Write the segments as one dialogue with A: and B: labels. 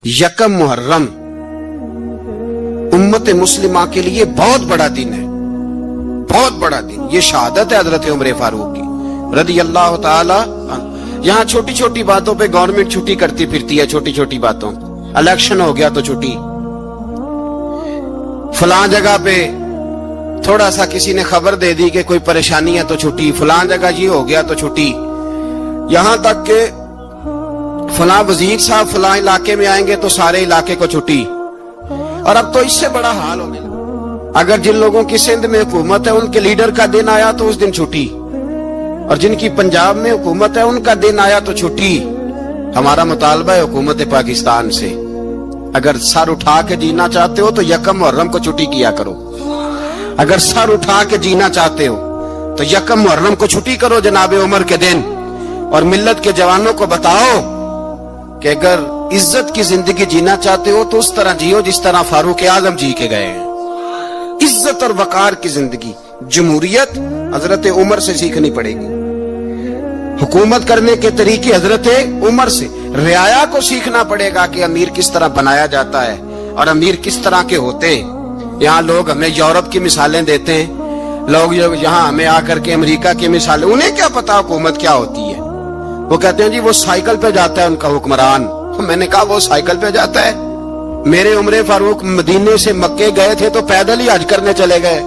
A: यकम मुहर्रम उम्मत मुस्लिमा के लिए बहुत बड़ा दिन है, बहुत बड़ा दिन। ये शहादत है हजरत उमर फारूक की रदी अल्लाह ताला। यहाँ छोटी छोटी बातों पे गवर्नमेंट छुट्टी करती फिरती है, छोटी छोटी बातों। इलेक्शन हो गया तो छुट्टी, फलां जगह पे थोड़ा सा किसी ने खबर दे दी कि कोई परेशानी है तो छुट्टी, फलां जगह ये हो गया तो छुट्टी। यहां तक के फलां वजीर साहब फलां इलाके में आएंगे तो सारे इलाके को छुट्टी। और अब तो इससे बड़ा हाल होने लगा, अगर जिन लोगों की सिंध में हुकूमत है उनके लीडर का दिन आया तो उस दिन छुट्टी, और जिनकी पंजाब में हुकूमत है उनका दिन आया तो छुट्टी। हमारा मुतालबा है हुकूमत पाकिस्तान से, अगर सर उठा के जीना चाहते हो तो यकम मुहर्रम को छुट्टी किया करो। अगर सर उठा के जीना चाहते हो तो यकम मुहर्रम को छुट्टी करो जनाब उमर के दिन। और मिल्लत के जवानों को बताओ कि अगर इज्जत की जिंदगी जीना चाहते हो तो उस तरह जियो जिस तरह फारूक आजम जी के गए हैं। इज्जत और वकार की जिंदगी, जमहूरियत हजरत उमर से सीखनी पड़ेगी। हुकूमत करने के तरीके हजरत उमर से, रियाया को सीखना पड़ेगा कि अमीर किस तरह बनाया जाता है और अमीर किस तरह के होते हैं। यहाँ लोग हमें यूरोप की मिसालें देते हैं, लोग यहाँ हमें आकर के अमेरिका की मिसालें, उन्हें क्या पता हुकूमत क्या होती है। वो कहते हैं जी वो साइकिल पे जाता है उनका हुक्मरान। तो मैंने कहा वो साइकिल पे जाता है? मेरे उमर फारूक मदीने से मक्के गए थे तो पैदल ही हज करने चले गए,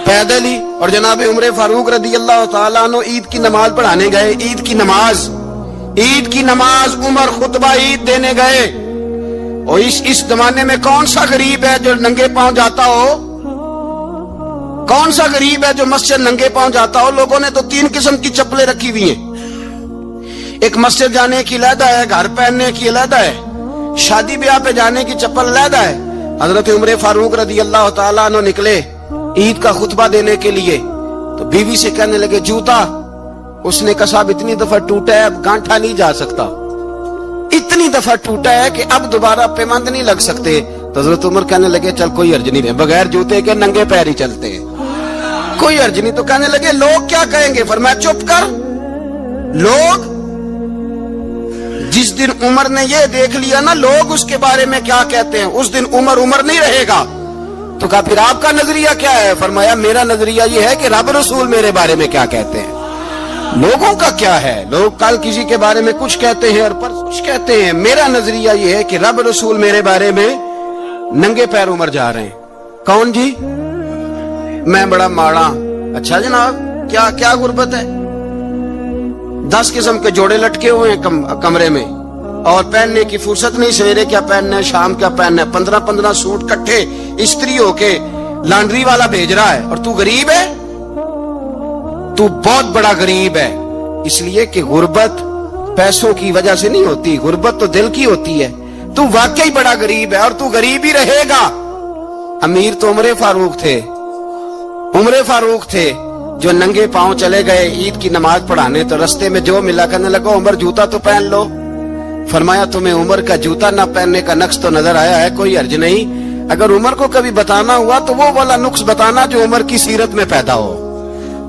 A: पैदल ही। और जनाब उमर फारूक रदी अल्लाह ताला अन्हु ईद की नमाज पढ़ाने गए। ईद की नमाज उमर खुतबा ईद देने गए। और इस जमाने में कौन सा गरीब है जो नंगे पांव जाता हो? कौन सा गरीब है जो मस्जिद नंगे पांव जाता हो? लोगों ने तो 3 किस्म की चप्पलें रखी हुई हैं। एक मस्जिद जाने की अलहदा है, घर पहनने की अलहदा है, शादी ब्याह पे जाने की चप्पल अलहदा है। हजरत उमर फारूक रदी अल्लाह ताला अन्हु निकले ईद का खुतबा देने के लिए, तो बीवी से कहने लगे जूता। उसने कहा साहब इतनी दफा टूटा है अब गांठा नहीं जा सकता, इतनी दफा टूटा है कि अब दोबारा पेमंद नहीं लग सकते। तो हजरत उमर कहने लगे चल कोई हर्ज नहीं है, बगैर जूते के नंगे पैर ही चलते हैं, कोई हर्ज नहीं। तो कहने लगे लोग क्या कहेंगे? फरमाया चुप कर। लोग जिस दिन उमर ने ये देख लिया ना लोग उसके बारे में क्या कहते हैं, उस दिन उमर उमर नहीं रहेगा। तो कहा फिर आपका नजरिया क्या है? फरमाया मेरा नजरिया ये है कि रब रसूल मेरे बारे में क्या कहते हैं। लोगों का क्या है? लोग कल किसी के बारे में कुछ कहते हैं और परसों कुछ कहते हैं। मेरा नजरिया ये है कि रब रसूल मेरे बारे में नंगे पैर उमर जा रहे हैं। कौन जी? मैं बड़ा माड़ा। अच्छा जनाब क्या क्या गुर्बत है? 10 किस्म के जोड़े लटके हुए हैं कमरे में, और पहनने की फुर्सत नहीं। सवेरे क्या पहनना है, शाम क्या पहनना है, 15-15 सूट इकट्ठे इस्त्री होके लॉन्ड्री वाला भेज रहा है। और तू गरीब है, तू बहुत बड़ा गरीब है। इसलिए कि गुर्बत पैसों की वजह से नहीं होती, गुर्बत तो दिल की होती है। तू वाकई बड़ा गरीब है और तू गरीब ही रहेगा। अमीर तो उमर फारूक थे जो नंगे पांव चले गए ईद की नमाज पढ़ाने। तो रस्ते में जो मिला कहने लगा उमर जूता तो पहन लो। फरमाया तुम्हें उमर का जूता ना पहनने का नक्श तो नजर आया है, कोई हर्ज नहीं। अगर उमर को कभी बताना हुआ तो वो वाला नुक्स बताना जो उमर की सीरत में पैदा हो,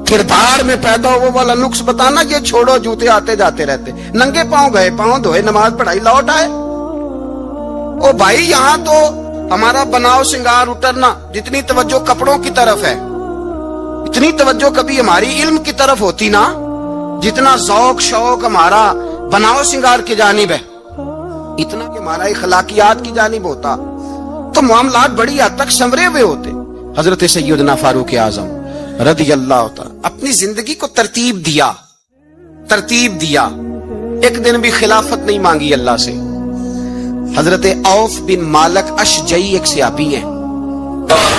A: किरदार में पैदा हो, वो वाला नुक्स बताना। ये छोड़ो जूते आते जाते रहते, नंगे पांव गए, पांव धोए, नमाज पढ़ाई, लौट आए। ओ भाई यहाँ तो हमारा बनाव श्रृंगार उतरना, जितनी तवज्जो कपड़ों की तरफ है इतनी तवज्जो कभी हमारी इल्म की तरफ होती ना, जितना ज़ौक शौक हमारा बनाव श्रृंगार की जानिब है, इतना कि हमारा इखलाकियात की जानिब होता तो मामलात बड़ी हद तक संवरे हुए होते। हजरत सैयदना फारूक आजम रदी अल्लाह ताला अपनी जिंदगी को तरतीब दिया। एक दिन भी खिलाफत नहीं मांगी अल्लाह से। हजरत औफ बिन मालिक अशजई एक सहाबी हैं।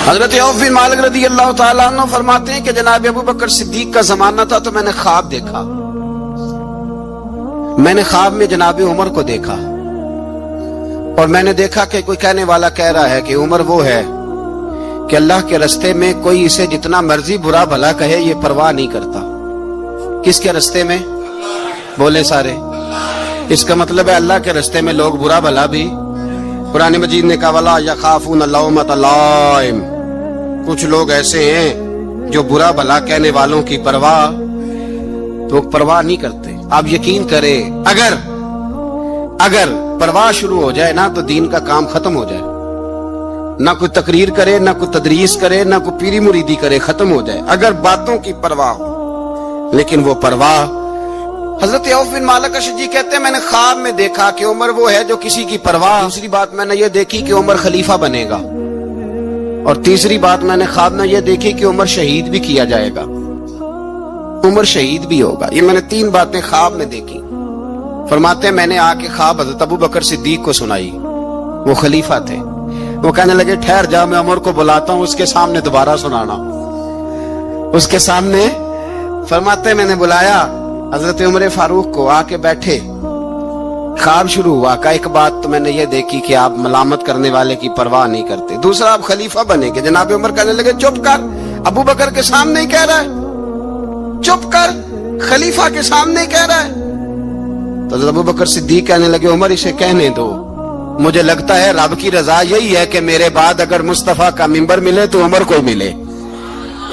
A: हजरत औफ बिन मालिक रदी अल्लाह ताला अन्हु फरमाते हैं कि जनाब अबू बकर सिद्दीक का जमाना था तो मैंने ख्वाब देखा। मैंने ख्वाब में जनाब उमर को देखा और मैंने देखा कि कोई कहने वाला कह रहा है कि उमर वो है कि अल्लाह के रास्ते में कोई इसे जितना मर्जी बुरा भला कहे ये परवाह नहीं करता। किसके रास्ते में? बोले सारे। इसका मतलब है अल्लाह के रास्ते में लोग बुरा भला भी। कुरान मजीद ने कहा वला यखाफून लौमत लाइम, कुछ लोग ऐसे हैं जो बुरा भला कहने वालों की परवाह नहीं करते। आप यकीन करें अगर परवाह शुरू हो जाए ना तो दीन का काम खत्म हो जाए। ना कोई तकरीर करे, ना कोई तदरीस करे, ना कोई पीरी मुरीदी करे, खत्म हो जाए अगर बातों की परवाह हो। लेकिन वो परवाह, हजरत औफ बिन मालिक अशजी कहते हैं मैंने ख्वाब में देखा कि उमर वो है जो किसी की परवाह। दूसरी बात मैंने ये देखी कि उमर खलीफा बनेगा, और तीसरी बात मैंने ख्वाब में ये देखी कि उमर शहीद भी किया जाएगा, उमर शहीद भी होगा। ये मैंने 3 बातें ख्वाब में देखी। फरमाते हैं मैंने आके ख्वाब हजरत अबू बकर सिद्दीक को सुनाई, वो खलीफा थे। वो कहने लगे ठहर जा, मैं उमर को बुलाता हूं, उसके सामने दोबारा सुनाना। उसके सामने फरमाते मैंने बुलाया हजरत उमर फारूक को, आके बैठे। ख्वाब शुरू हुआ का एक बात तो मैंने ये देखी कि आप मलामत करने वाले की परवाह नहीं करते, दूसरा आप खलीफा बनेंगे। जनाब उमर कहने लगे चुप कर, अबू बकर के सामने ही कह रहा है, चुप कर, खलीफा के सामने ही कह रहा है। तो अबू बकर सिद्दीक कहने लगे उमर इसे कहने दो, मुझे लगता है रब की रजा यही है कि मेरे बाद अगर मुस्तफा का मिंबर मिले तो उमर को मिले,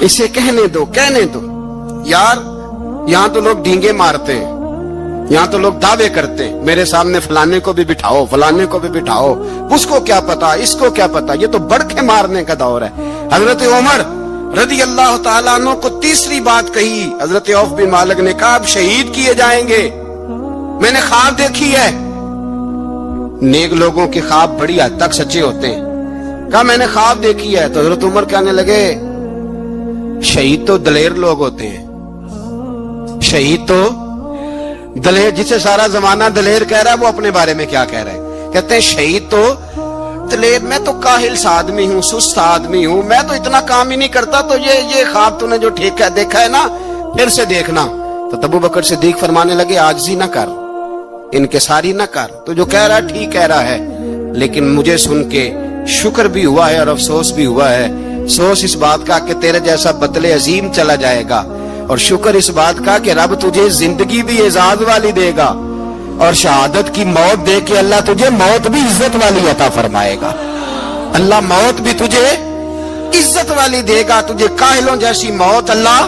A: इसे कहने दो, कहने दो। यार यहाँ तो लोग डींगे मारते हैं, यहाँ तो लोग दावे करते हैं, मेरे सामने फलाने को भी बिठाओ, फलाने को भी बिठाओ, उसको क्या पता, इसको क्या पता, ये तो बड़के मारने का दौर है। हजरत उमर रदी अल्लाह ताला अन्हु को तीसरी बात कही। हजरत औफ बिन मालिक ने कहा आप शहीद किए जाएंगे, मैंने ख्वाब देखी है। नेक लोगों के ख्वाब बड़ी हद तक सच्चे होते हैं। कहा मैंने ख्वाब देखी है। तो हजरत उमर कहने लगे शहीद तो दलेर लोग होते हैं, शहीद तो दलेर, जिसे सारा जमाना दलेर कह रहा है वो अपने बारे में क्या कह रहा है। कहते हैं शहीद तो दलेर, मैं तो काहिल सा आदमी हूँ, सुस्त आदमी हूँ, मैं तो इतना काम ही नहीं करता, तो ये ख्वाब तूने जो ठीक है देखा है ना, फिर से देखना। तो अबू बकर सिद्दीक फरमाने लगे आजिज़ी न कर, इनकिसारी न कर, तो जो कह रहा है ठीक कह रहा है, लेकिन मुझे सुन के शुक्र भी हुआ है और अफसोस भी हुआ है। अफसोस इस बात का कि तेरे जैसा बतले अजीम चला जाएगा, और शुक्र इस बात का कि रब तुझे जिंदगी भी एजाज वाली देगा, और शहादत की मौत दे के अल्लाह तुझे मौत भी इज्जत वाली अता फरमाएगा। अल्लाह मौत भी तुझे इज्जत वाली देगा, तुझे काहिलों जैसी मौत अल्लाह।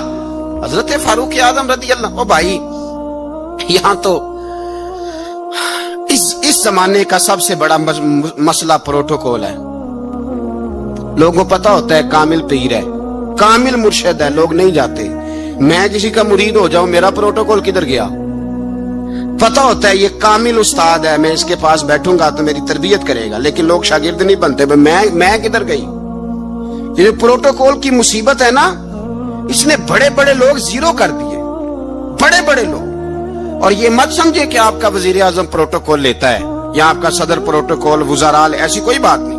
A: हजरत फारूक आजम रदी अल्लाह, ओ भाई यहाँ तो इस जमाने का सबसे बड़ा मसला प्रोटोकॉल है। लोगों को पता होता है कामिल पीर है, कामिल मुर्शिद है, लोग नहीं जाते। मैं किसी का मुरीद हो जाऊं, मेरा प्रोटोकॉल किधर गया? पता होता है ये कामिल उस्ताद है, मैं इसके पास बैठूंगा तो मेरी तरबियत करेगा, लेकिन लोग शागिर्द नहीं बनते। मैं किधर गई? ये प्रोटोकॉल की मुसीबत है ना, इसने बड़े बड़े लोग जीरो कर दिए, बड़े बड़े लोग। और ये मत समझे कि आपका वजीर आजम प्रोटोकॉल लेता है या आपका सदर प्रोटोकॉल, वुज़ाराल, ऐसी कोई बात नहीं।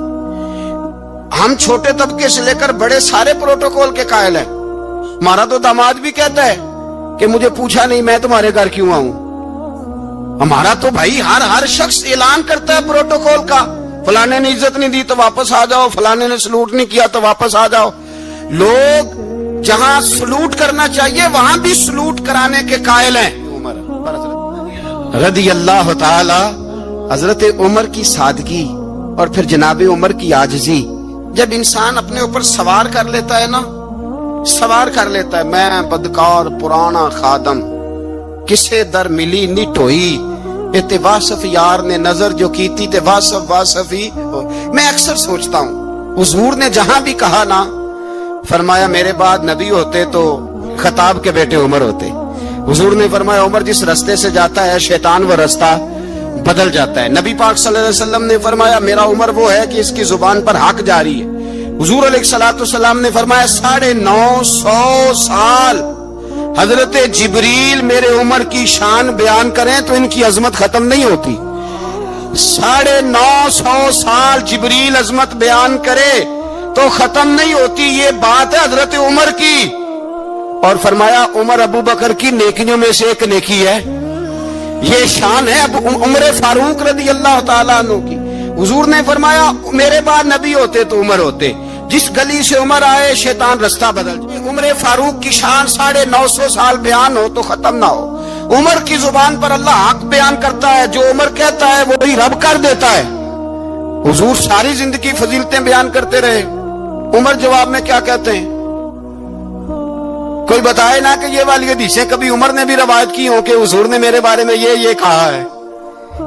A: हम छोटे तबके से लेकर बड़े सारे प्रोटोकॉल के कायल हैं। हमारा तो दामाद भी कहता है कि मुझे पूछा नहीं मैं तुम्हारे घर क्यों आऊं। हमारा तो भाई हर शख्स ऐलान करता है प्रोटोकॉल का, फलाने ने इज्जत नहीं दी तो वापस आ जाओ, फलाने ने सलूट नहीं किया तो वापस आ जाओ। लोग जहां सलूट करना चाहिए वहां भी सलूट कराने के कायल हैं। रदी अल्लाह ताला, हजरत उमर की सादगी और फिर जनाबे उमर की आजिज़ी, जब इंसान अपने ऊपर सवार कर लेता है ना, सवार कर लेता है, मैं बदकार पुराना खादम किसे दर मिली निटोई, इते वासफ यार ने नजर जो की थी ते वासफ वासफी। मैं अक्सर सोचता हूँ हुजूर ने जहां भी कहा ना, फरमाया मेरे बाद नबी होते तो खताब के बेटे उमर होते। हुजूर ने फरमाया उमर जिस रास्ते से जाता है शैतान वो रास्ता बदल जाता है। नबी पाक सल्लल्लाहु अलैहि वसल्लम ने फरमाया मेरा उमर वो है कि इसकी जुबान पर हक जारी है। हुजूर अलैहिस्सलाम ने फरमाया 950 साल हजरत जिब्रील मेरे उमर की शान बयान करें तो इनकी अजमत खत्म नहीं होती। 950 साल जिब्रील अजमत बयान करे तो खत्म नहीं होती। ये बात है हजरत उमर की। और फरमाया उमर अबू बकर की नेकियों में से एक नेकी है, ये शान है अब उमर फारूक रदी अल्लाह ताला अन्हु की। हुजूर ने फरमाया मेरे बाद नबी होते तो उमर होते, जिस गली से उमर आए शैतान रास्ता बदल जाए। उमर फारूक की शान 950 साल बयान हो तो खत्म ना हो। उमर की जुबान पर अल्लाह हक बयान करता है, जो उमर कहता है वो ही रब कर देता है। हुजूर सारी जिंदगी फजीलतें बयान करते रहे, उमर जवाब में क्या कहते हैं? कोई बताए ना कि ये वाली हदीसें कभी उमर ने भी रवायत की हो कि हुजूर ने मेरे बारे में ये कहा है।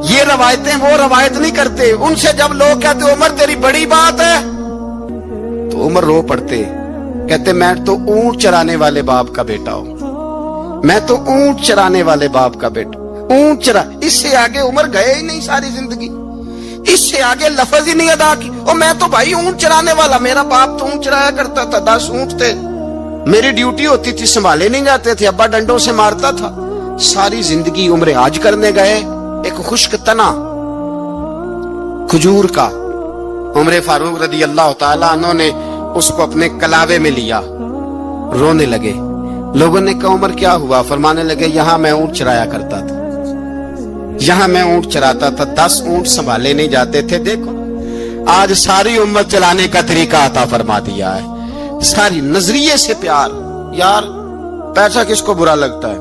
A: یہ روایتیں وہ روایت نہیں کرتے. ان سے جب لوگ کہتے عمر تیری بڑی بات ہے تو عمر رو پڑتے, کہتے میں تو اونٹ چرانے والے باپ کا بیٹا ہوں, میں تو اونٹ چرانے والے باپ کا بیٹا. اونٹ چرا, اس سے آگے عمر گئے ہی نہیں ساری زندگی, اس سے آگے لفظ ہی نہیں ادا کی. اور میں تو بھائی اونٹ چرانے والا, میرا باپ تو اونٹ چرایا کرتا تھا, 10 اونٹ تھے, میری ڈیوٹی ہوتی تھی, سنبھالے نہیں جاتے تھے, ابا ڈنڈوں سے مارتا تھا. ساری زندگی عمر حج کرنے گئے, ایک خشک تنا کھجور کا عمر فاروق رضی اللہ تعالیٰ عنہ نے اس کو اپنے کلاوے میں لیا, رونے لگے. لوگوں نے کہا عمر کیا ہوا؟ فرمانے لگے یہاں میں اونٹ چرایا کرتا تھا, یہاں میں اونٹ چراتا تھا, 10 اونٹ سنبھالے نہیں جاتے تھے. دیکھو آج ساری امت چلانے کا طریقہ عطا فرما دیا ہے, ساری نظریے سے پیار. یار پیسہ کس کو برا لگتا ہے؟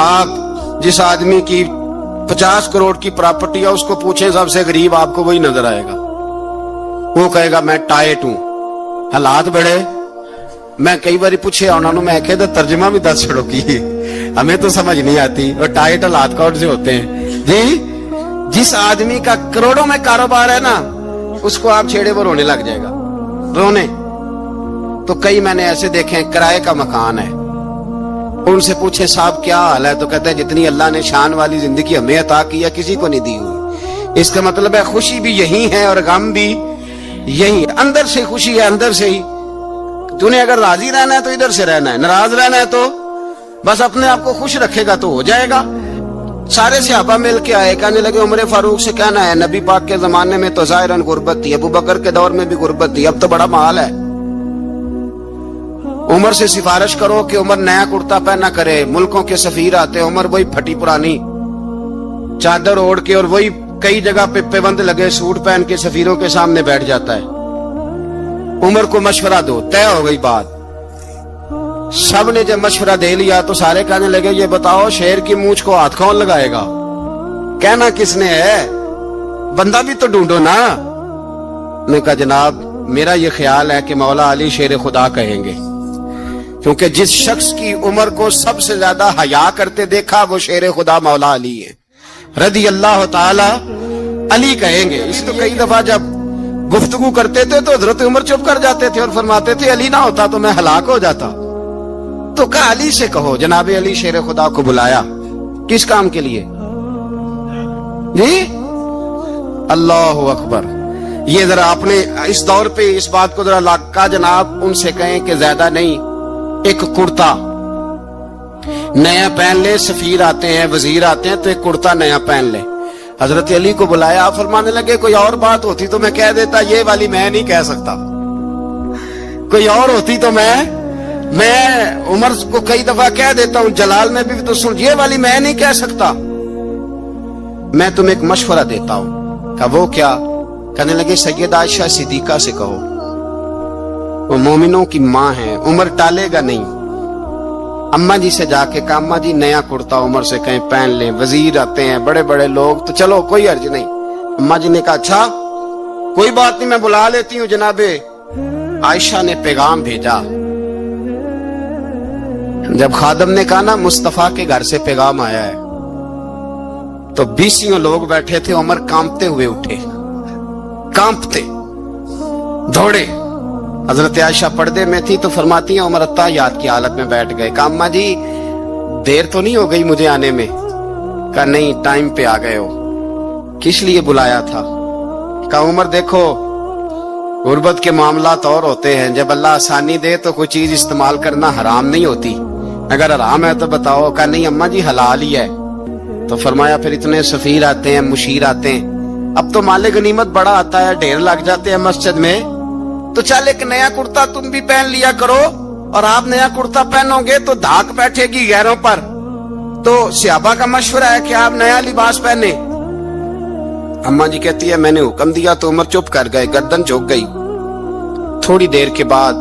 A: آپ جس آدمی کی 50 کروڑ کی پراپرٹی ہے اس کو پوچھیں سب سے غریب, آپ کو وہی نظر آئے گا. وہ کہے گا میں ٹائٹ ہوں. حالات بڑے, میں کئی بار پوچھے انہوں نے, میں کہتا ترجمہ بھی 10 چھڑوں کی, ہمیں تو سمجھ نہیں آتی. اور ٹائٹ حالات کون سے ہوتے ہیں جی؟ جس آدمی کا کروڑوں میں کاروبار ہے نا, اس کو آپ چھیڑے وہ رونے لگ جائے گا, رونے. تو کئی میں نے ایسے دیکھے کرائے کا مکان ہے, ان سے پوچھے صاحب کیا حال ہے, تو کہتے ہیں جتنی اللہ نے شان والی زندگی ہمیں عطا کی ہے کسی کو نہیں دی ہوئی. اس کا مطلب ہے خوشی بھی یہی ہے اور غم بھی یہی, اندر سے خوشی ہے, اندر سے ہی. تو نے اگر راضی رہنا ہے تو ادھر سے رہنا ہے, ناراض رہنا ہے تو بس اپنے آپ کو خوش رکھے گا تو ہو جائے گا. سارے صحابہ مل کے آئے, کہنے لگے عمر فاروق سے کہنا ہے نبی پاک کے زمانے میں تو ظاہراً غربت تھی, ابو بکر کے دور میں بھی غربت تھی, اب تو بڑا مال ہے. عمر سے سفارش کرو کہ عمر نیا کرتا پہنا کرے. ملکوں کے سفیر آتے, عمر وہی پھٹی پرانی چادر اوڑھ کے اور وہی کئی جگہ پہ پیوند لگے سوٹ پہن کے سفیروں کے سامنے بیٹھ جاتا ہے. عمر کو مشورہ دو, طے ہو گئی بات. سب نے جب مشورہ دے لیا تو سارے کہنے لگے یہ بتاؤ شیر کی مونچھ کو ہاتھ کون لگائے گا؟ کہنا کس نے ہے, بندہ بھی تو ڈھونڈو نا. نے کہا جناب میرا یہ خیال ہے کہ مولا علی شیر خدا کہیں گے, کیونکہ جس شخص کی عمر کو سب سے زیادہ حیا کرتے دیکھا وہ شیر خدا مولا علی ہے رضی اللہ تعالی علی کہیں گے. اس تو کئی دفعہ جب گفتگو کرتے تھے تو حضرت عمر چپ کر جاتے تھے اور فرماتے تھے علی نہ ہوتا تو میں ہلاک ہو جاتا. تو کہا علی سے کہو. جناب علی شیر خدا کو بلایا, کس کام کے لیے جی؟ اللہ اکبر. یہ ذرا آپ نے اس دور پہ اس بات کو ذرا لاکا جناب ان سے کہیں کہ زیادہ نہیں, ایک کرتا نیا پہن لے. سفیر آتے ہیں, وزیر آتے ہیں تو ایک کرتا نیا پہن لے. حضرت علی کو بلایا, آپ فرمانے لگے کوئی اور بات ہوتی تو میں کہہ دیتا, یہ والی میں نہیں کہہ سکتا. کوئی اور ہوتی تو میں عمر کو کئی دفعہ کہہ دیتا ہوں, جلال میں بھی تو سن, یہ والی میں نہیں کہہ سکتا. میں تمہیں ایک مشورہ دیتا ہوں. کہا وہ کیا؟ کہنے لگے سیدہ عائشہ صدیقہ سے کہو, وہ مومنوں کی ماں ہے, عمر ٹالے گا نہیں. اماں جی سے جا کے کہا اماں جی نیا کرتا عمر سے کہیں پہن لیں, وزیر آتے ہیں بڑے بڑے لوگ تو چلو کوئی حرج نہیں. اماں جی نے کہا اچھا کوئی بات نہیں میں بلا لیتی ہوں. جناب عائشہ نے پیغام بھیجا. جب خادم نے کہا نا مصطفیٰ کے گھر سے پیغام آیا ہے, تو 20 لوگ بیٹھے تھے. عمر کانپتے ہوئے اٹھے, کانپتے دوڑے. حضرت عائشہ پردے میں تھی تو فرماتی ہیں عمر اتحیات کی حالت میں بیٹھ گئے. کہا اماں جی دیر تو نہیں ہو گئی مجھے آنے میں؟ کہا نہیں ٹائم پہ آ گئے ہو. کس لیے بلایا تھا؟ کہا عمر دیکھو غربت کے معاملات اور ہوتے ہیں, جب اللہ آسانی دے تو کوئی چیز استعمال کرنا حرام نہیں ہوتی, اگر حرام ہے تو بتاؤ. کہا نہیں اماں جی حلال ہی ہے. تو فرمایا پھر اتنے سفیر آتے ہیں, مشیر آتے ہیں, اب تو مال غنیمت بڑا آتا ہے, ڈھیر لگ جاتے ہیں مسجد میں, تو چل ایک نیا کرتا تم بھی پہن لیا کرو. اور آپ نیا کرتا پہنو گے تو دھاک بیٹھے گی غیروں پر. تو صحابہ کا مشورہ ہے کہ آپ نیا لباس پہنے. اماں جی کہتی ہے میں نے حکم دیا تو عمر چپ کر گئے, گردن جھک گئی. تھوڑی دیر کے بعد